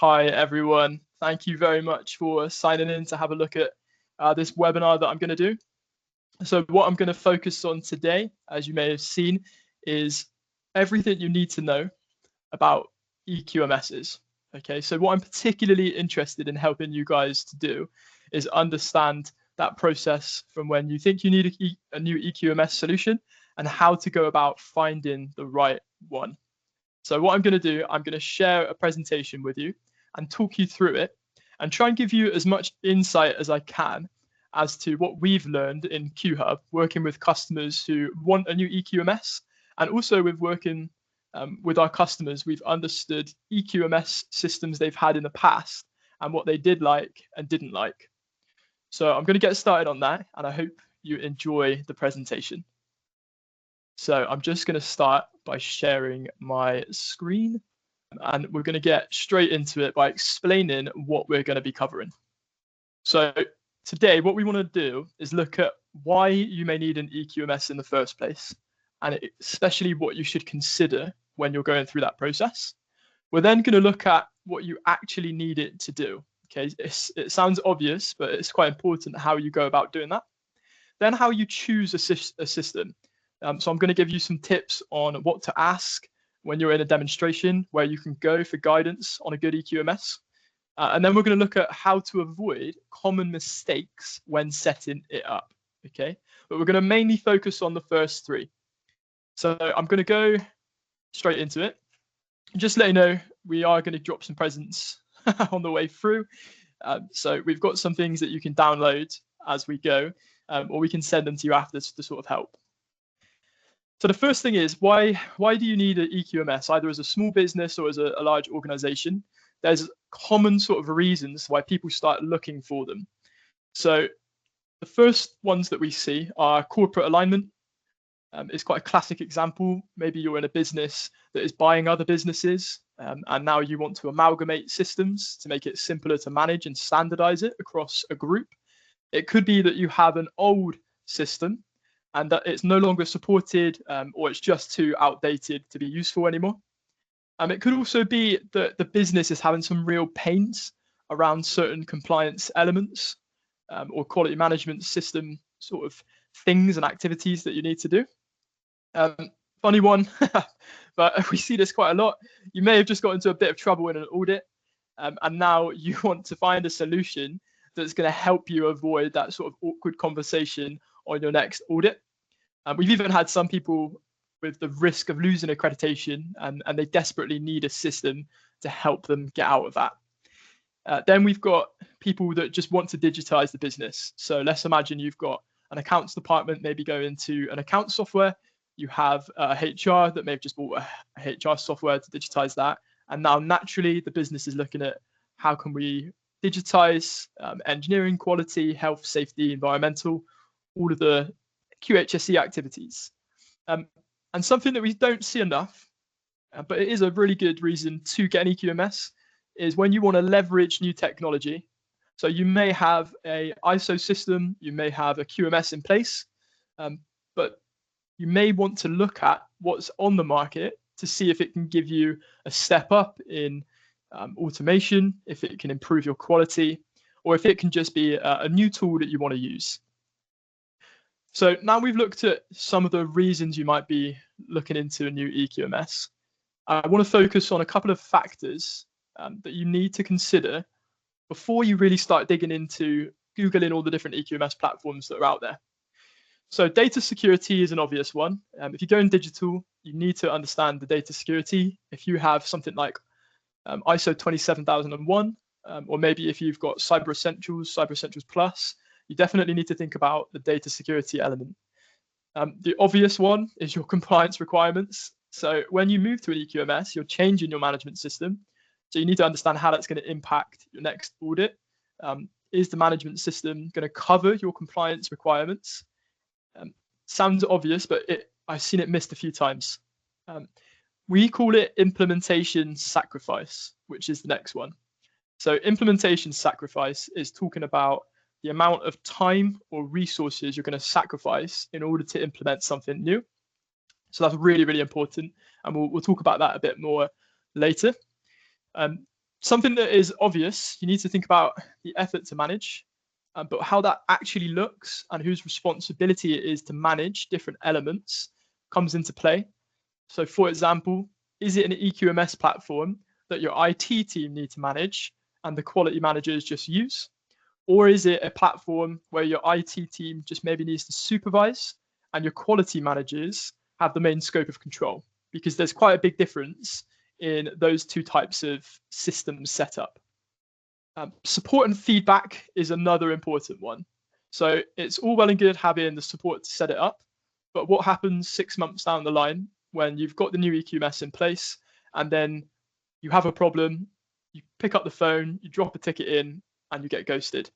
Hi, everyone. Thank you very much for signing in to have a look at this webinar that I'm going to do. So what I'm going to focus on today, as you may have seen, is everything you need to know about eQMSs. Okay, so what I'm particularly interested in helping you guys to do is understand that process from when you think you need a new eQMS solution and how to go about finding the right one. So what I'm going to do, I'm going to share a presentation with you and talk you through it and try and give you as much insight as I can as to what we've learned in Qhub, working with customers who want a new eQMS, and also with working with our customers, we've understood eQMS systems they've had in the past and what they did like and didn't like. So I'm going to get started on that, and I hope you enjoy the presentation. So I'm just going to start by sharing my screen, and we're going to get straight into it by explaining what we're going to be covering. So today, what we want to do is look at why you may need an eQMS in the first place, and especially what you should consider when you're going through that process. We're then going to look at what you actually need it to do. Okay, it sounds obvious, but it's quite important how you go about doing that. Then how you choose a system. So I'm going to give you some tips on what to ask when you're in a demonstration, where you can go for guidance on a good eQMS. And then we're going to look at how to avoid common mistakes when setting it up. Okay, but we're going to mainly focus on the first three. So I'm going to go straight into it. Just let you know, we are going to drop some presents on the way through. So we've got some things that you can download as we go, or we can send them to you after to sort of help. So the first thing is, why do you need an eQMS, either as a small business or as a large organization? There's common sort of reasons why people start looking for them. So the first ones that we see are corporate alignment. It's quite a classic example. Maybe you're in a business that is buying other businesses, and now you want to amalgamate systems to make it simpler to manage and standardize it across a group. It could be that you have an old system and that it's no longer supported, or it's just too outdated to be useful anymore. It could also be that the business is having some real pains around certain compliance elements, or quality management system sort of things and activities that you need to do. Funny one, but we see this quite a lot. You may have just got into a bit of trouble in an audit, and now you want to find a solution that's going to help you avoid that sort of awkward conversation on your next audit. We've even had some people with the risk of losing accreditation, and they desperately need a system to help them get out of that. Then we've got people that just want to digitize the business. So let's imagine you've got an accounts department, maybe go into an account software. You have HR that may have just bought a HR software to digitize that. And now naturally the business is looking at how can we digitize engineering, quality, health, safety, environmental, all of the QHSE activities. And something that we don't see enough, but it is a really good reason to get an eQMS, is when you want to leverage new technology. So you may have a ISO system, you may have a QMS in place, but you may want to look at what's on the market to see if it can give you a step up in automation, if it can improve your quality, or if it can just be a new tool that you want to use. So now we've looked at some of the reasons you might be looking into a new eQMS. I want to focus on a couple of factors that you need to consider before you really start digging into Googling all the different eQMS platforms that are out there. So data security is an obvious one. If you go in digital, you need to understand the data security. If you have something like ISO 27001, or maybe if you've got Cyber Essentials Plus, you definitely need to think about the data security element. The obvious one is your compliance requirements. So when you move to an eQMS, you're changing your management system. So you need to understand how that's going to impact your next audit. Is the management system going to cover your compliance requirements? Sounds obvious, but I've seen it missed a few times. We call it implementation sacrifice, which is the next one. So implementation sacrifice is talking about the amount of time or resources you're going to sacrifice in order to implement something new. So that's really, really important. And we'll talk about that a bit more later. Something that is obvious, you need to think about the effort to manage, but how that actually looks and whose responsibility it is to manage different elements comes into play. So for example, is it an eQMS platform that your IT team need to manage and the quality managers just use? Or is it a platform where your IT team just maybe needs to supervise and your quality managers have the main scope of control? Because there's quite a big difference in those two types of systems setup. Support and feedback is another important one. So it's all well and good having the support to set it up, but what happens 6 months down the line when you've got the new eQMS in place and then you have a problem, you pick up the phone, you drop a ticket in, and you get ghosted?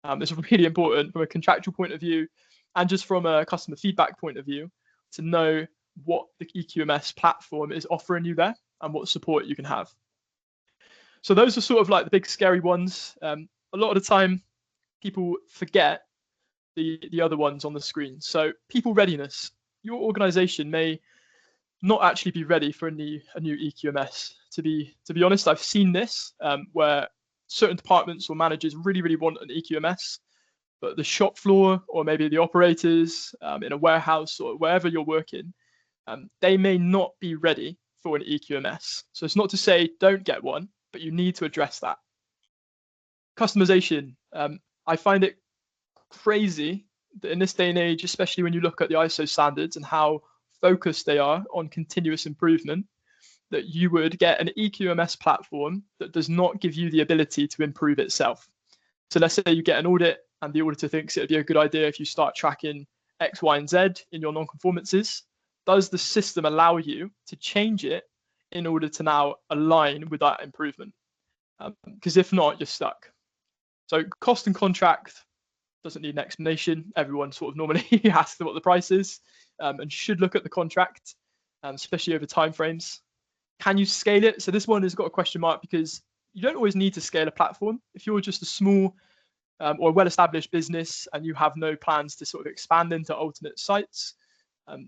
It's really important from a contractual point of view and just from a customer feedback point of view to know what the eQMS platform is offering you there and what support you can have. So those are sort of like the big scary ones. A lot of the time, people forget the other ones on the screen. So people readiness. Your organization may not actually be ready for a new eQMS. To be honest, I've seen this where certain departments or managers really want an eQMS, but the shop floor or maybe the operators in a warehouse or wherever you're working, they may not be ready for an eQMS. So it's not to say don't get one, but you need to address that. Customization. I find it crazy that in this day and age, especially when you look at the ISO standards and how focused they are on continuous improvement, that you would get an eQMS platform that does not give you the ability to improve itself. So let's say you get an audit and the auditor thinks it would be a good idea if you start tracking X, Y, and Z in your non-conformances. Does the system allow you to change it in order to now align with that improvement? Because if not, you're stuck. So cost and contract doesn't need an explanation. Everyone sort of normally asks what the price is and should look at the contract, especially over timeframes. Can you scale it? So this one has got a question mark because you don't always need to scale a platform. If you're just a small or well-established business and you have no plans to sort of expand into alternate sites,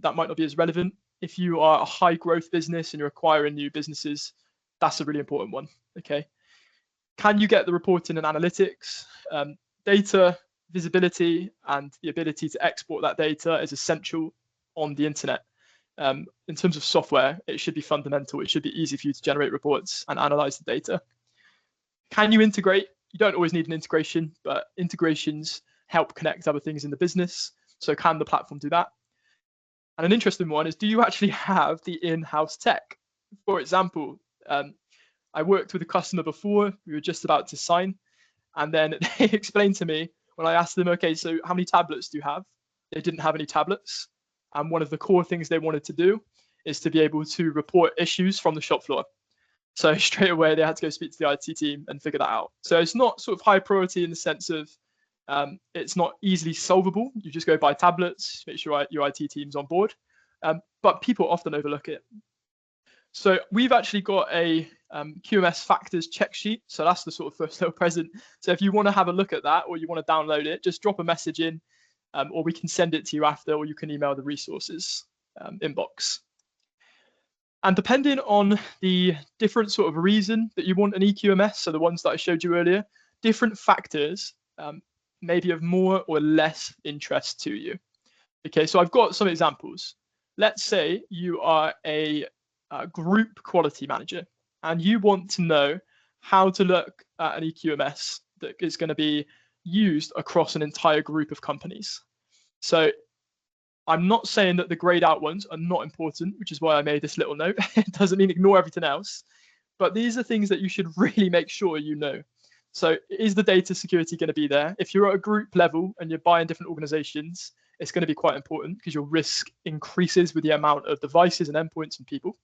that might not be as relevant. If you are a high growth business and you're acquiring new businesses, that's a really important one. Okay. Can you get the reporting and analytics? Data visibility and the ability to export that data is essential on the internet. In terms of software, it should be fundamental. It should be easy for you to generate reports and analyze the data. Can you integrate? You don't always need an integration, but integrations help connect other things in the business. So can the platform do that? And an interesting one is, do you actually have the in-house tech? For example, I worked with a customer before, we were just about to sign, and then they explained to me when I asked them, okay, so how many tablets do you have? They didn't have any tablets. And one of the core things they wanted to do is to be able to report issues from the shop floor. So straight away, they had to go speak to the IT team and figure that out. So it's not sort of high priority in the sense of it's not easily solvable. You just go buy tablets, make sure your IT team's on board. But people often overlook it. So we've actually got a QMS factors check sheet. So that's the sort of first little present. So if you want to have a look at that or you want to download it, just drop a message in or we can send it to you after, or you can email the resources inbox. And depending on the different sort of reason that you want an eQMS, so the ones that I showed you earlier, different factors may be of more or less interest to you. Okay, so I've got some examples. Let's say you are a group quality manager and you want to know how to look at an eQMS that is going to be used across an entire group of companies. So I'm not saying that the grayed out ones are not important, which is why I made this little note. It doesn't mean ignore everything else, but these are things that you should really make sure you know. So is the data security going to be there? If you're at a group level and you're buying different organizations, it's going to be quite important because your risk increases with the amount of devices and endpoints and people.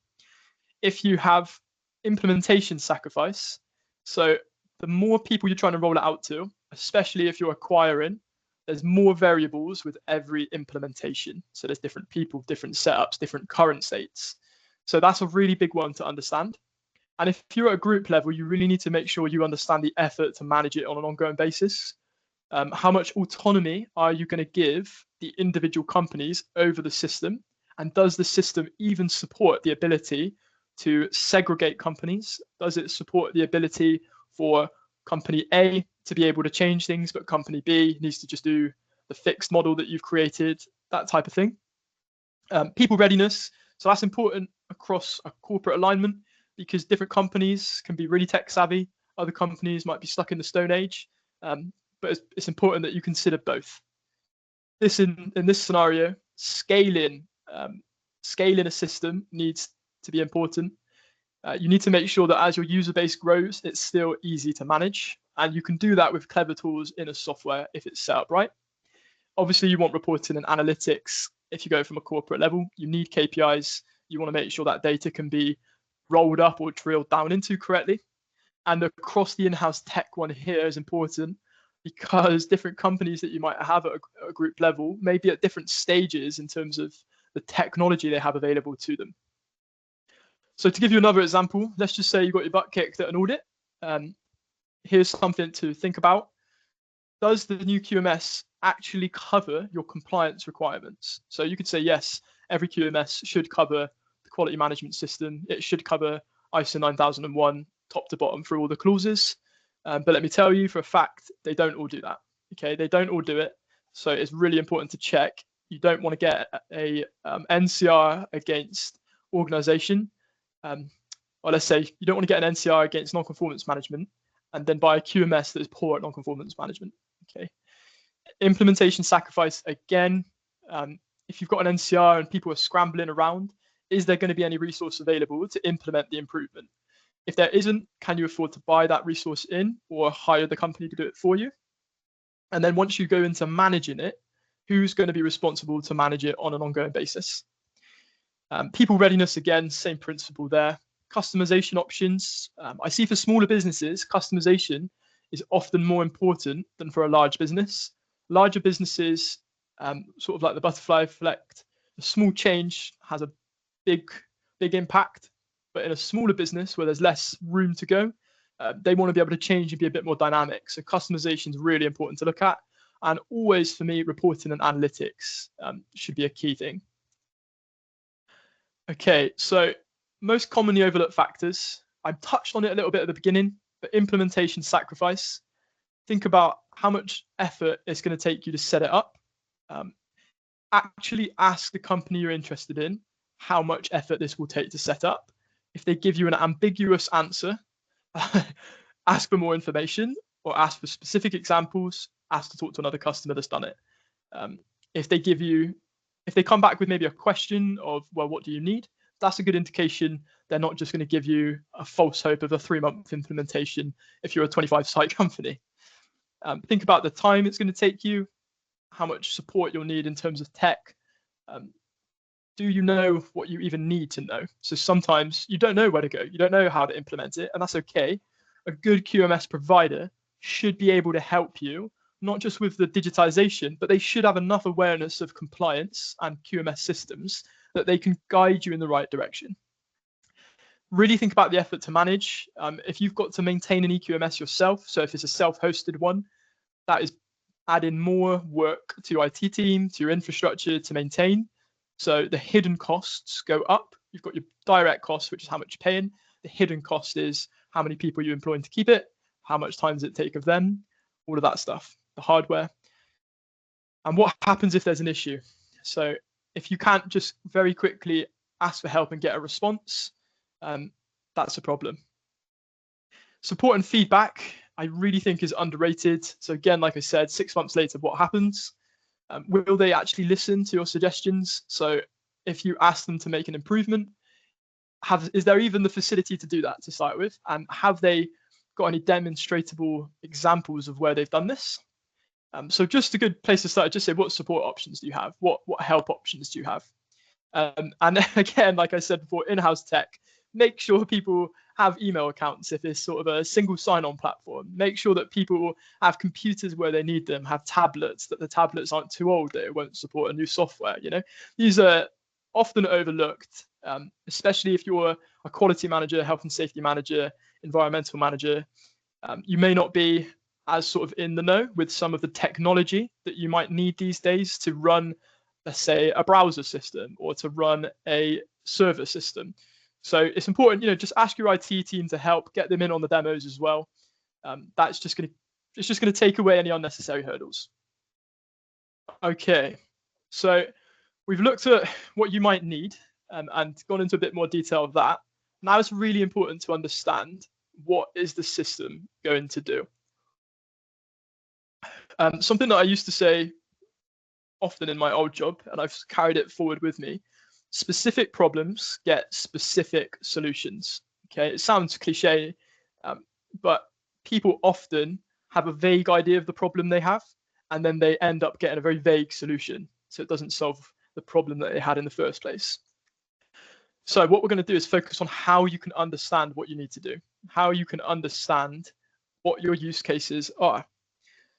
If you have implementation sacrifice, so the more people you're trying to roll it out to, especially if you're acquiring, there's more variables with every implementation. So there's different people, different setups, different current states. So that's a really big one to understand. And if you're at a group level, you really need to make sure you understand the effort to manage it on an ongoing basis. How much autonomy are you going to give the individual companies over the system? And does the system even support the ability to segregate companies? Does it support the ability for company A to be able to change things, but company B needs to just do the fixed model that you've created, that type of thing? People readiness. So that's important across a corporate alignment, because different companies can be really tech savvy. Other companies might be stuck in the Stone Age. But it's important that you consider both. In this scenario, scaling a system needs to be important. You need to make sure that as your user base grows, it's still easy to manage. And you can do that with clever tools in a software if it's set up right. Obviously, you want reporting and analytics. If you go from a corporate level, you need KPIs. You want to make sure that data can be rolled up or drilled down into correctly. And across the in-house tech one here is important, because different companies that you might have at a group level may be at different stages in terms of the technology they have available to them. So to give you another example, let's just say you got your butt kicked at an audit. Here's something to think about. Does the new QMS actually cover your compliance requirements? So you could say, yes, every QMS should cover the quality management system. It should cover ISO 9001 top to bottom for all the clauses. But let me tell you for a fact, they don't all do that. Okay, they don't all do it. So it's really important to check. You don't want to get a NCR against organization. Or let's say you don't want to get an NCR against non-conformance management and then buy a QMS that is poor at non-conformance management. Okay. Implementation sacrifice, again, if you've got an NCR and people are scrambling around, is there going to be any resource available to implement the improvement? If there isn't, can you afford to buy that resource in or hire the company to do it for you? And then once you go into managing it, who's going to be responsible to manage it on an ongoing basis? People readiness, again, same principle there. Customization options. I see for smaller businesses, customization is often more important than for a large business. Larger businesses, sort of like the butterfly effect, a small change has a big impact. But in a smaller business where there's less room to go, they want to be able to change and be a bit more dynamic. So customization is really important to look at. And always, for me, reporting and analytics should be a key thing. Okay, so most commonly overlooked factors. I touched on it a little bit at the beginning, but implementation sacrifice. Think about how much effort it's going to take you to set it up. Actually ask the company you're interested in how much effort this will take to set up. If they give you an ambiguous answer, ask for more information or ask for specific examples, ask to talk to another customer that's done it. If they come back with maybe a question of, well, what do you need? That's a good indication they're not just going to give you a false hope of a 3-month implementation if you're a 25-site company. Think about the time it's going to take you, how much support you'll need in terms of tech. Do you know what you even need to know? So sometimes you don't know where to go. You don't know how to implement it, and that's okay. A good QMS provider should be able to help you, not just with the digitization, but they should have enough awareness of compliance and QMS systems that they can guide you in the right direction. Really think about the effort to manage. If you've got to maintain an eQMS yourself, so if it's a self-hosted one, that is adding more work to your IT team, to your infrastructure to maintain. So the hidden costs go up. You've got your direct cost, which is how much you're paying. The hidden cost is how many people you're employing to keep it, how much time does it take of them, all of that stuff, the hardware. And what happens if there's an issue? So if you can't just very quickly ask for help and get a response, that's a problem. Support and feedback, I really think is underrated. So again, like I said, 6 months later, what happens? Will they actually listen to your suggestions? So if you ask them to make an improvement, is there even the facility to do that to start with? And have they got any demonstrable examples of where they've done this? So just a good place to start, just say, what support options do you have? What help options do you have? And again, like I said before, in-house tech, make sure people have email accounts if it's sort of a single sign-on platform. Make sure that people have computers where they need them, have tablets, that the tablets aren't too old, that it won't support a new software. These are often overlooked, especially if you're a quality manager, health and safety manager, environmental manager. You may not be as sort of in the know with some of the technology that you might need these days to run, let's say, a browser system or to run a server system. So it's important, just ask your IT team to help, get them in on the demos as well. It's just going to take away any unnecessary hurdles. Okay, so we've looked at what you might need and gone into a bit more detail of that. Now it's really important to understand what is the system going to do. Something that I used to say often in my old job, and I've carried it forward with me: specific problems get specific solutions. Okay, it sounds cliche, but people often have a vague idea of the problem they have, and then they end up getting a very vague solution. So it doesn't solve the problem that they had in the first place. So what we're going to do is focus on how you can understand what you need to do, how you can understand what your use cases are.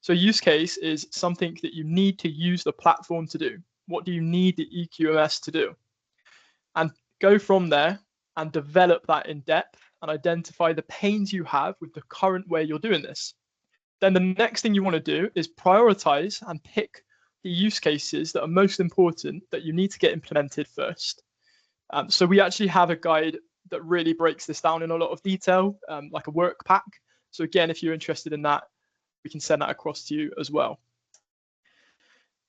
So use case is something that you need to use the platform to do. What do you need the eQMS to do? And go from there and develop that in depth and identify the pains you have with the current way you're doing this. Then the next thing you want to do is prioritize and pick the use cases that are most important that you need to get implemented first. So we actually have a guide that really breaks this down in a lot of detail, like a work pack. So again, if you're interested in that, we can send that across to you as well.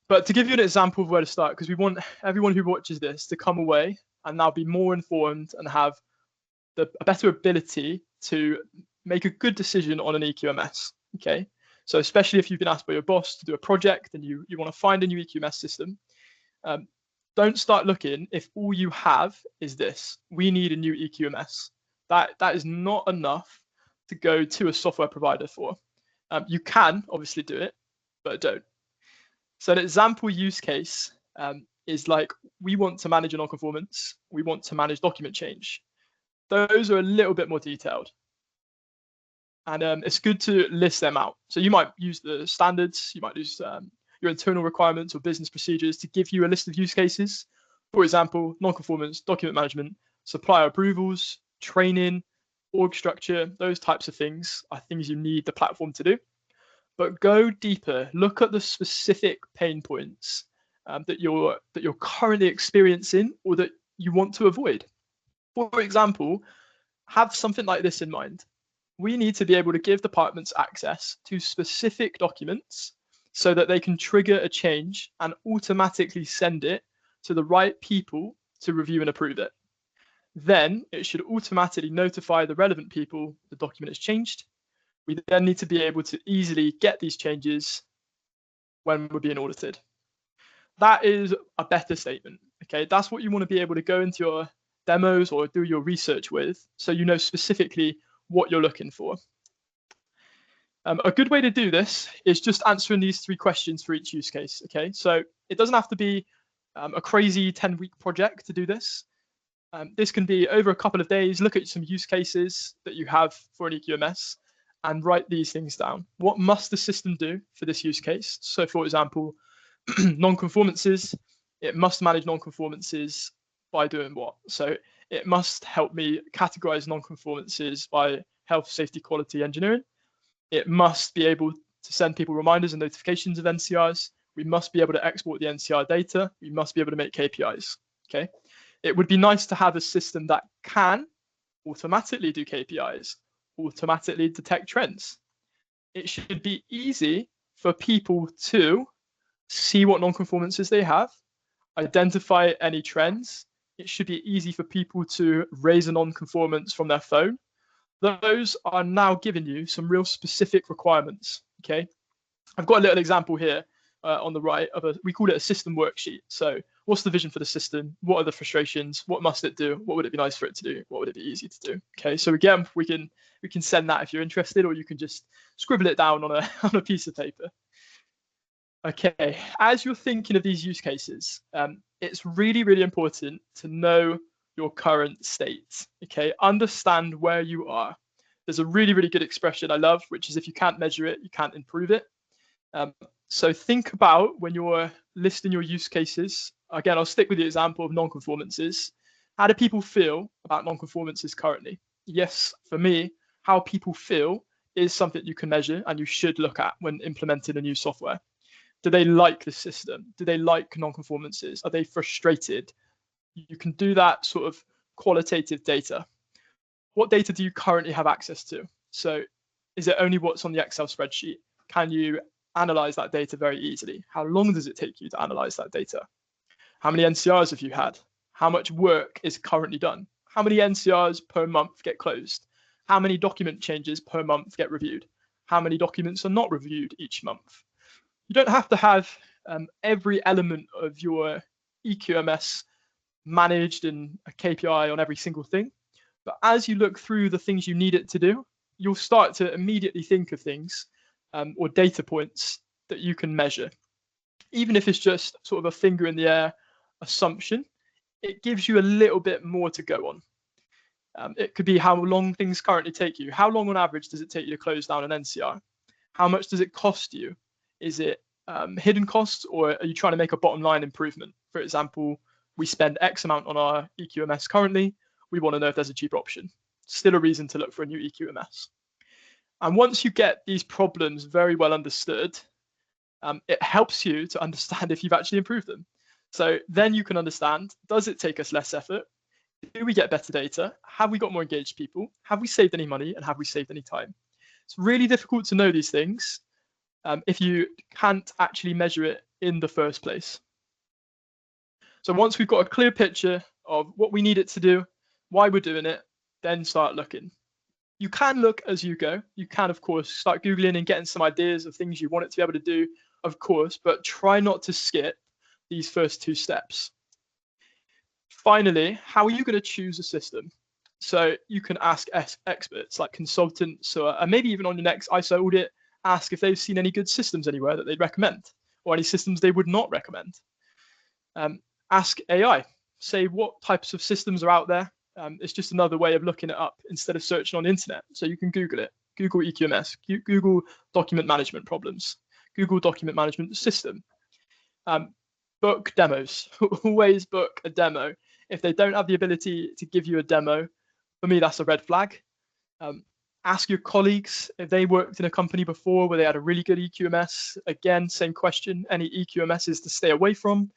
But to give you an example of where to start, because we want everyone who watches this to come away and now be more informed and have a better ability to make a good decision on an eQMS. Okay, so especially if you've been asked by your boss to do a project and you want to find a new eQMS system, don't start looking if all you have is this: we need a new eQMS. That is not enough to go to a software provider for. You can obviously do it, but don't. So an example use case is like, we want to manage a non-conformance, we want to manage document change. Those are a little bit more detailed. And it's good to list them out. So you might use the standards, you might use your internal requirements or business procedures to give you a list of use cases. For example, non-conformance, document management, supplier approvals, training, org structure, those types of things are things you need the platform to do. But go deeper, look at the specific pain points that you're currently experiencing or that you want to avoid. For example, have something like this in mind. We need to be able to give departments access to specific documents so that they can trigger a change and automatically send it to the right people to review and approve it. Then it should automatically notify the relevant people the document has changed. We then need to be able to easily get these changes when we're being audited. That is a better statement. Okay, that's what you want to be able to go into your demos or do your research with, so you know specifically what you're looking for. A good way to do this is just answering these 3 questions for each use case. Okay, so it doesn't have to be a crazy 10-week project to do this. This can be over a couple of days. Look at some use cases that you have for an eQMS and write these things down. What must the system do for this use case? So for example, non-conformances, it must manage non-conformances by doing what? So it must help me categorize non-conformances by health, safety, quality, engineering. It must be able to send people reminders and notifications of NCRs. We must be able to export the NCR data. We must be able to make KPIs. Okay. It would be nice to have a system that can automatically do KPIs, automatically detect trends. It should be easy for people to see what non-conformances they have, identify any trends. It should be easy for people to raise a non-conformance from their phone. Those are now giving you some real specific requirements. Okay, I've got a little example here on the right of we call it a system worksheet. So what's the vision for the system? What are the frustrations? What must it do? What would it be nice for it to do? What would it be easy to do? Okay, so again, we can send that if you're interested, or you can just scribble it down on a piece of paper. Okay, as you're thinking of these use cases, it's really, really important to know your current state. Okay, understand where you are. There's a really, really good expression I love, which is if you can't measure it, you can't improve it. So think about when you're listing your use cases. Again, I'll stick with the example of non-conformances. How do people feel about non-conformances currently? Yes, for me, how people feel is something you can measure and you should look at when implementing a new software. Do they like the system? Do they like non-conformances? Are they frustrated? You can do that sort of qualitative data. What data do you currently have access to? So is it only what's on the Excel spreadsheet? Can you analyze that data very easily? How long does it take you to analyze that data? How many NCRs have you had? How much work is currently done? How many NCRs per month get closed? How many document changes per month get reviewed? How many documents are not reviewed each month? You don't have to have every element of your eQMS managed and a KPI on every single thing. But as you look through the things you need it to do, you'll start to immediately think of things or data points that you can measure. Even if it's just sort of a finger in the air assumption, it gives you a little bit more to go on. It could be how long things currently take you. How long on average does it take you to close down an NCR? How much does it cost you? Is it hidden costs, or are you trying to make a bottom line improvement? For example, we spend X amount on our eQMS currently. We want to know if there's a cheaper option. Still a reason to look for a new eQMS. And once you get these problems very well understood, it helps you to understand if you've actually improved them. So then you can understand, does it take us less effort? Do we get better data? Have we got more engaged people? Have we saved any money? And have we saved any time? It's really difficult to know these things if you can't actually measure it in the first place. So once we've got a clear picture of what we need it to do, why we're doing it, then start looking. You can look as you go. You can, of course, start Googling and getting some ideas of things you want it to be able to do, of course, but try not to skip these first two steps. Finally, how are you going to choose a system? So you can ask experts like consultants, or maybe even on your next ISO audit, ask if they've seen any good systems anywhere that they'd recommend, or any systems they would not recommend. Ask AI, say what types of systems are out there. It's just another way of looking it up instead of searching on the internet. So you can Google it, Google eQMS, Google document management problems, Google document management system. Book demos, always book a demo. If they don't have the ability to give you a demo, for me, that's a red flag. Ask your colleagues if they worked in a company before where they had a really good eQMS. Again, same question, any eQMSs to stay away from.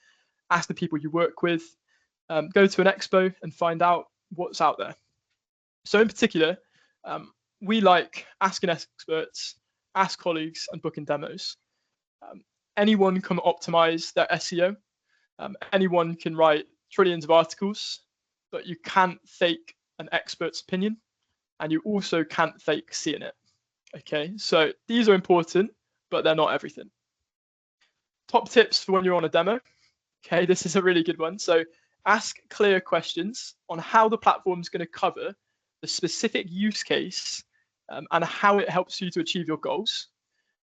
Ask the people you work with. Go to an expo and find out what's out there. So in particular, we like asking experts, ask colleagues, and booking demos. Anyone can optimize their SEO. Anyone can write trillions of articles, but you can't fake an expert's opinion, and you also can't fake seeing it. Okay, so these are important, but they're not everything. Top tips for when you're on a demo. Okay, this is a really good one. So ask clear questions on how the platform is going to cover the specific use case and how it helps you to achieve your goals,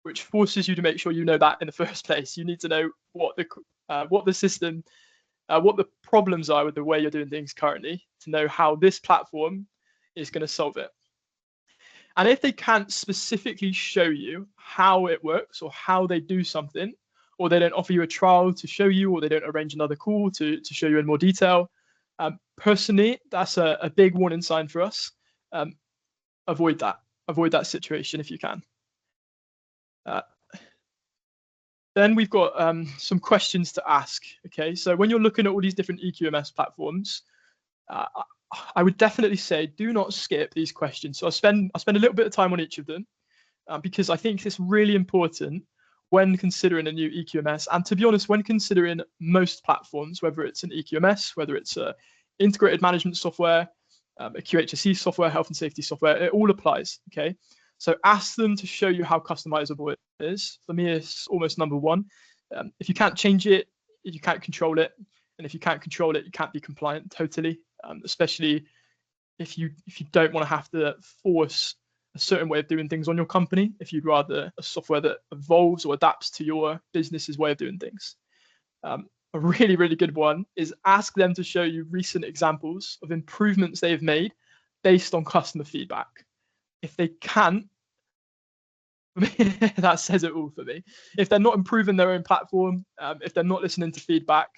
which forces you to make sure you know that in the first place. You need to know what the system, what the problems are with the way you're doing things currently, to know how this platform is going to solve it. And if they can't specifically show you how it works or how they do something, or they don't offer you a trial to show you, or they don't arrange another call to show you in more detail, personally, that's a big warning sign for us. Avoid that situation if you can. Then we've got some questions to ask. Okay, so when you're looking at all these different eQMS platforms, I would definitely say do not skip these questions. So I'll spend a little bit of time on each of them because I think it's really important when considering a new eQMS, and to be honest, when considering most platforms, whether it's an eQMS, whether it's a integrated management software, a QHSE software, health and safety software, it all applies. Okay, so ask them to show you how customizable it is. For me, it's almost number one. If you can't change it, you can't control it, and if you can't control it, you can't be compliant totally. Especially if you don't want to have to force a certain way of doing things on your company, if you'd rather a software that evolves or adapts to your business's way of doing things. A really, really good one is ask them to show you recent examples of improvements they've made based on customer feedback. If they can't, that says it all for me. If they're not improving their own platform, if they're not listening to feedback,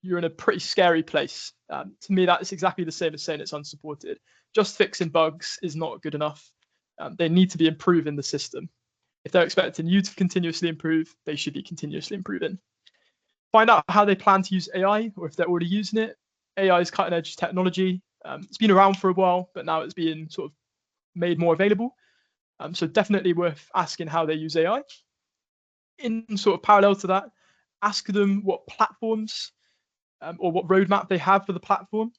you're in a pretty scary place. To me, that is exactly the same as saying it's unsupported. Just fixing bugs is not good enough. They need to be improving the system. If they're expecting you to continuously improve, they should be continuously improving. Find out how they plan to use AI, or if they're already using it. AI is cutting edge technology. It's been around for a while, but now it's being sort of made more available. So definitely worth asking how they use AI. In sort of parallel to that, ask them what platforms or what roadmap they have for the platform,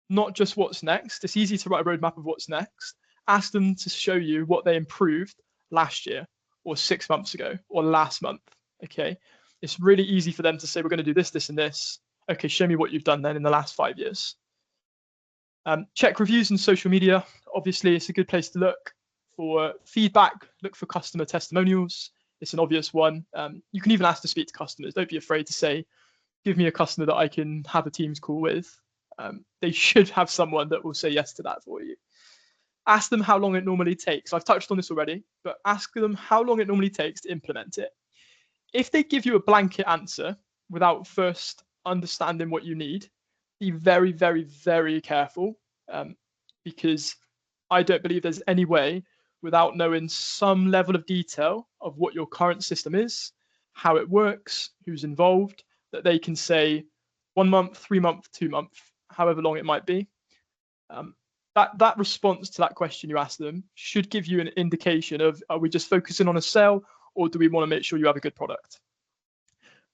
not just what's next. It's easy to write a roadmap of what's next. Ask them to show you what they improved last year or 6 months ago or last month. Okay. It's really easy for them to say, we're going to do this, this, and this. Okay, show me what you've done then in the last 5 years. Check reviews and social media. Obviously, it's a good place to look for feedback, look for customer testimonials. It's an obvious one. You can even ask to speak to customers. Don't be afraid to say, give me a customer that I can have a Teams call with. They should have someone that will say yes to that for you. Ask them how long it normally takes. I've touched on this already, but ask them how long it normally takes to implement it. If they give you a blanket answer without first understanding what you need, be very, very, very careful, because I don't believe there's any way without knowing some level of detail of what your current system is, how it works, who's involved, that they can say 1 month, 3 months, 2 months, however long it might be. That response to that question you ask them should give you an indication of, are we just focusing on a sale, or do we want to make sure you have a good product?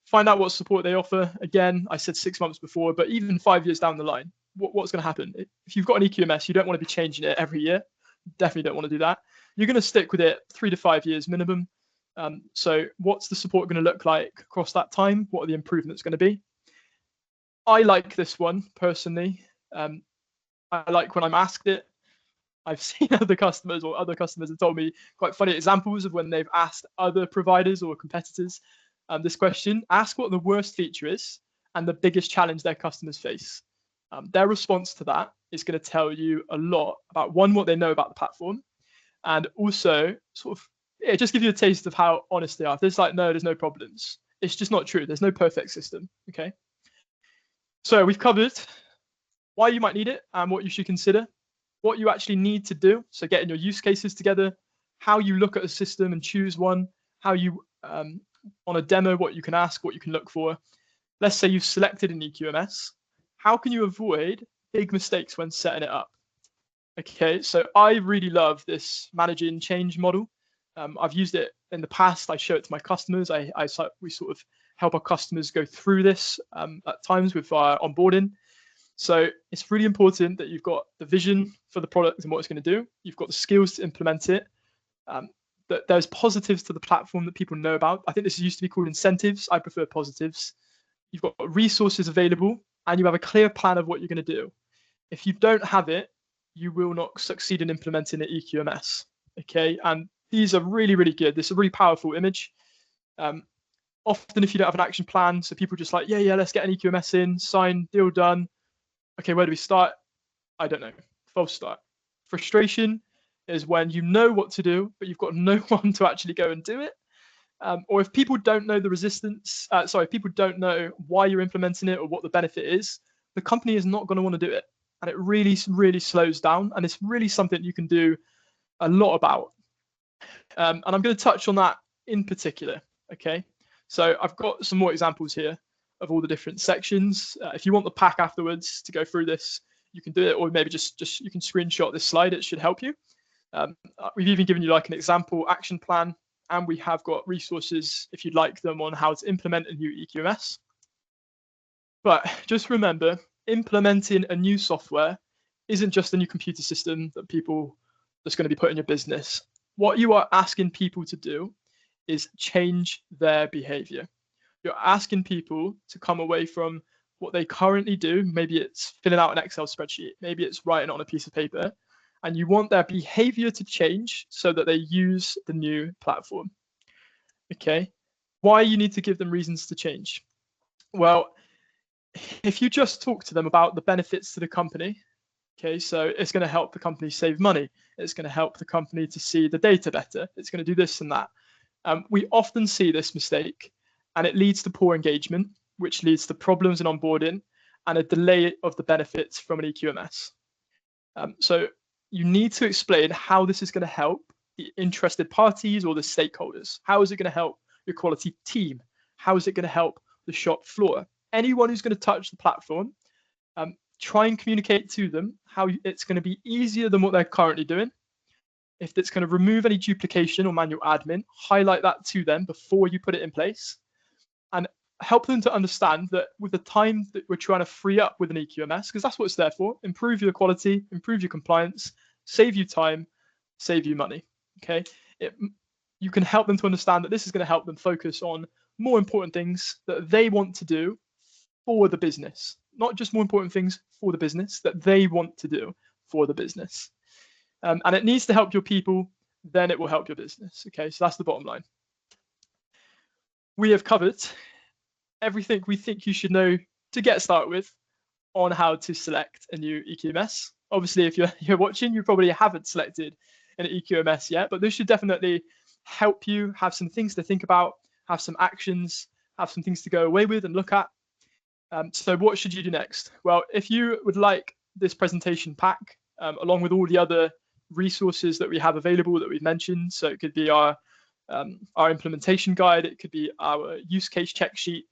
Find out what support they offer. Again, I said 6 months before, but even 5 years down the line, what's going to happen? If you've got an eQMS, you don't want to be changing it every year. Definitely don't want to do that. You're going to stick with it 3 to 5 years minimum. So what's the support going to look like across that time? What are the improvements going to be? I like this one personally. I like when I'm asked it. I've seen other customers have told me quite funny examples of when they've asked other providers or competitors this question. Ask what the worst feature is and the biggest challenge their customers face. Their response to that is going to tell you a lot about, one, what they know about the platform, and also sort of, it just gives you a taste of how honest they are. If there's like, no, there's no problems, it's just not true. There's no perfect system. Okay. So we've covered why you might need it and what you should consider, what you actually need to do. So getting your use cases together, how you look at a system and choose one, how you, on a demo, what you can ask, what you can look for. Let's say you've selected an eQMS. How can you avoid big mistakes when setting it up? Okay, so I really love this managing change model. I've used it in the past. I show it to my customers. We sort of help our customers go through this at times with our onboarding. So it's really important that you've got the vision for the product and what it's going to do. You've got the skills to implement it. That there's positives to the platform that people know about. I think this used to be called incentives. I prefer positives. You've got resources available and you have a clear plan of what you're going to do. If you don't have it, you will not succeed in implementing an eQMS. Okay, and these are really, really good. This is a really powerful image. Often if you don't have an action plan, so people just like, yeah, let's get an eQMS in, sign, deal done. Okay, where do we start? I don't know. False start. Frustration is when you know what to do, but you've got no one to actually go and do it. Or if people don't know the resistance, people don't know why you're implementing it or what the benefit is, the company is not going to want to do it. And it really, really slows down. And it's really something you can do a lot about. And I'm going to touch on that in particular. Okay, so I've got some more examples here of all the different sections. If you want the pack afterwards to go through this, you can do it, or maybe just you can screenshot this slide. It should help you. We've even given you like an example action plan, and we have got resources if you'd like them on how to implement a new eQMS. But just remember, implementing a new software isn't just a new computer system that's going to be put in your business. What you are asking people to do is change their behavior. You're asking people to come away from what they currently do. Maybe it's filling out an Excel spreadsheet, maybe it's writing on a piece of paper, and you want their behavior to change so that they use the new platform. Okay, why you need to give them reasons to change? Well, if you just talk to them about the benefits to the company, okay, so it's going to help the company save money, it's going to help the company to see the data better, it's going to do this and that. We often see this mistake, and it leads to poor engagement, which leads to problems in onboarding and a delay of the benefits from an eQMS. So you need to explain how this is going to help the interested parties or the stakeholders. How is it going to help your quality team? How is it going to help the shop floor? Anyone who's going to touch the platform, try and communicate to them how it's going to be easier than what they're currently doing. If it's going to remove any duplication or manual admin, highlight that to them before you put it in place, and help them to understand that with the time that we're trying to free up with an eQMS, because that's what it's there for, improve your quality, improve your compliance, save you time, save you money. Okay, you can help them to understand that this is going to help them focus on more important things that they want to do for the business, not just more important things for the business that they want to do for the business. And it needs to help your people, then it will help your business. Okay, so that's the bottom line. We have covered everything we think you should know to get started with on how to select a new eQMS. Obviously, if you're watching, you probably haven't selected an eQMS yet, but this should definitely help you have some things to think about, have some actions, have some things to go away with and look at. So what should you do next? Well, if you would like this presentation pack, along with all the other resources that we have available that we've mentioned, so it could be our implementation guide, it could be our use case check sheet,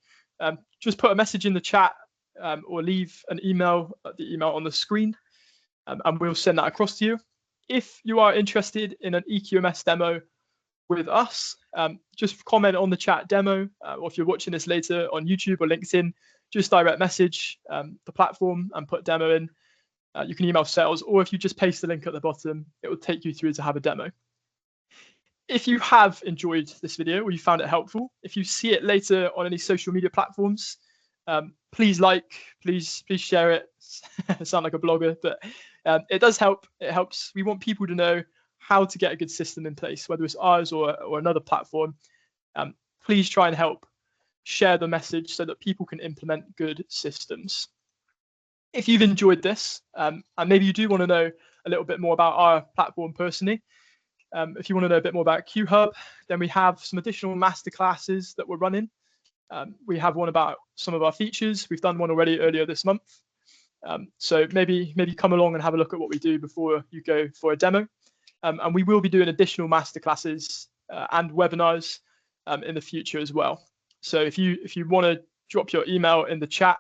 just put a message in the chat or leave an email at the email on the screen, and we'll send that across to you. If you are interested in an eQMS demo with us, just comment on the chat demo, or if you're watching this later on YouTube or LinkedIn, just direct message the platform and put demo in. You can email sales, or if you just paste the link at the bottom, it will take you through to have a demo. If you have enjoyed this video or you found it helpful, if you see it later on any social media platforms, please share it. I sound like a blogger, but it does help. It helps. We want people to know how to get a good system in place, whether it's ours or another platform. Please try and help share the message so that people can implement good systems. If you've enjoyed this, and maybe you do want to know a little bit more about our platform personally, if you want to know a bit more about Qhub, then we have some additional masterclasses that we're running. We have one about some of our features. We've done one already earlier this month. So maybe come along and have a look at what we do before you go for a demo. And we will be doing additional masterclasses and webinars in the future as well. So if you want to drop your email in the chat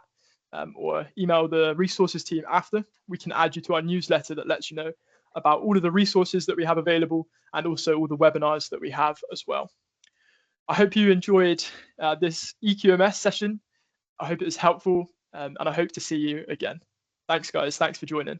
or email the resources team after, we can add you to our newsletter that lets you know about all of the resources that we have available and also all the webinars that we have as well. I hope you enjoyed this eQMS session. I hope it was helpful, and I hope to see you again. Thanks, guys. Thanks for joining.